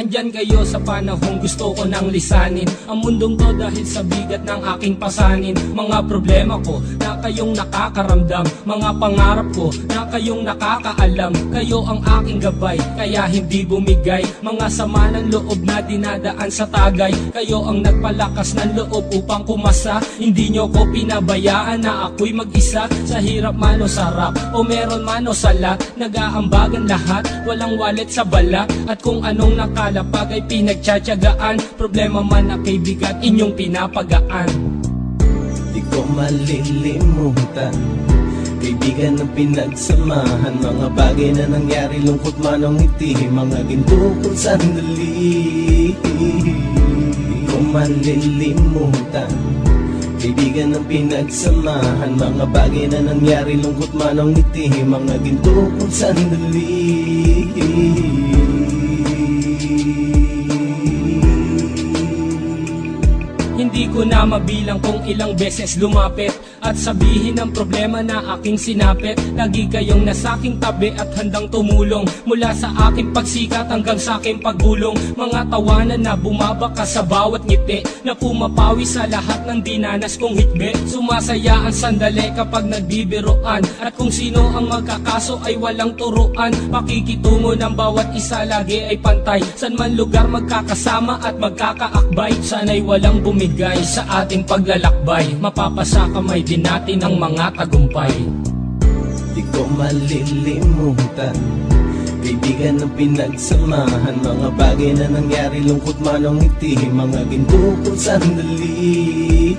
Andyan kayo sa panahong gusto ko nang lisanin ang mundong to dahil sa bigat ng aking pasanin. Mga problema ko na kayong nakakaramdam, mga pangarap ko na kayong nakakaalam. Kayo ang aking gabay, kaya hindi bumigay. Mga sama ng loob na dinadaan sa tagay, kayo ang nagpalakas ng loob upang kumasa. Hindi nyo ko pinabayaan na ako'y mag-isa. Sa hirap man o sarap, o meron man o salat, nag-aambagan lahat, walang wallet sa balat. At kung anong nakalapag ay pinagtsatsagaan, problema man na kaibigan, inyong pinapagaan. Di ko malilimutan, kaibigan ng pinagsamahan, mga bagay na nangyari, lungkot man o ngiti, mga ginto kong sandali. Di ko malilimutan, kaibigan ng pinagsamahan, mga bagay na nangyari, lungkot man o ngiti, mga ginto kong sandali. Hindi ko na mabilang kung ilang beses lumapit at sabihin ang problema na aking sinapit. Lagi kayong nasa aking tabi at handang tumulong, mula sa aking pagsikat hanggang sa aking paggulong. Mga tawanan na bumabaka sa bawat ngiti, na pumapawi sa lahat ng dinanas kong hitbe. Sumasaya ang sandali kapag nagbibiroan, at kung sino ang magkakaso ay walang turuan. Pakikitungo ng bawat isa lagi ay pantay, san man lugar magkakasama at magkakaakbay. Sana'y walang bumigay sa ating paglalakbay, mapapasa kamay din natin ang mga tagumpay. Di ko malilimutan, kaibigan ng pinagsamahan, mga bagay na nangyari, lungkot man o ngiti, mga ginto kong sandali.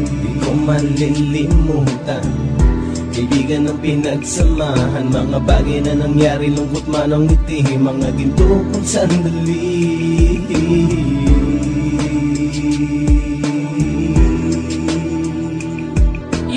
Di ko malilimutan, kaibigan ng pinagsamahan, mga bagay na nangyari, lungkot man o ngiti, mga ginto kong sandali.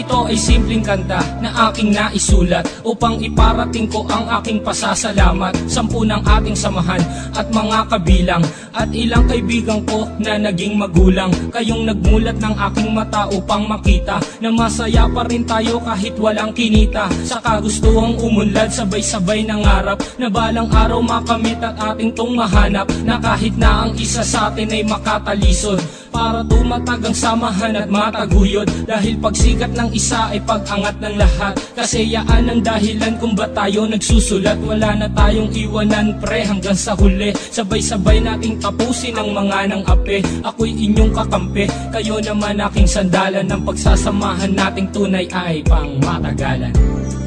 Ito ay simpleng kanta na aking naisulat upang iparating ko ang aking pasasalamat. 10 ng ating samahan at mga kabilang, at ilang kaibigan ko na naging magulang. Kayong nagmulat ng aking mata upang makita na masaya pa rin tayo kahit walang kinita. Sa kagustuhang umunlad, sabay-sabay nangarap na balang araw makamit at ating tong mahanap, na kahit na ang isa sa atin ay makatalisod, para tumatag ang samahan at mataguyod. Dahil pagsikat ng isa ay pag-angat ng lahat, kasi yaan ang dahilan kung ba't tayo nagsusulat. Wala na tayong iwanan pre hanggang sa huli, sabay-sabay nating tapusin ang mga nang ape. Ako'y inyong kakampi, kayo naman aking sandalan, ng pagsasamahan nating tunay ay pang matagalan.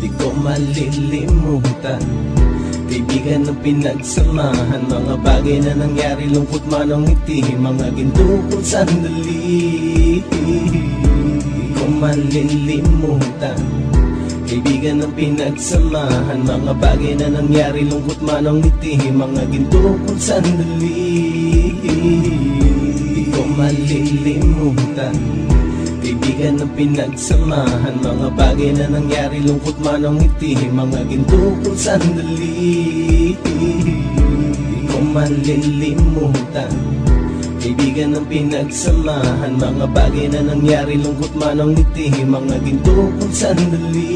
Di ko malilimutan, kaibigan ng pinagsamahan, mga bagay na nangyari, lungkot man o ngiti, mga ginto kong sandali. Di ko malilimutan, kaibigan ng pinagsamahan, mga bagay na nangyari, lungkot man o ngiti, mga ginto kong sandali. Di ko malilimutan, kaibigan ng pinagsamahan, mga bagay na nangyari, lungkot man o ngiti, mga ginto kong sandali. Di ko malilimutan, kaibigan ng pinagsamahan, mga bagay na nangyari, lungkot man o ngiti, mga ginto kong sandali.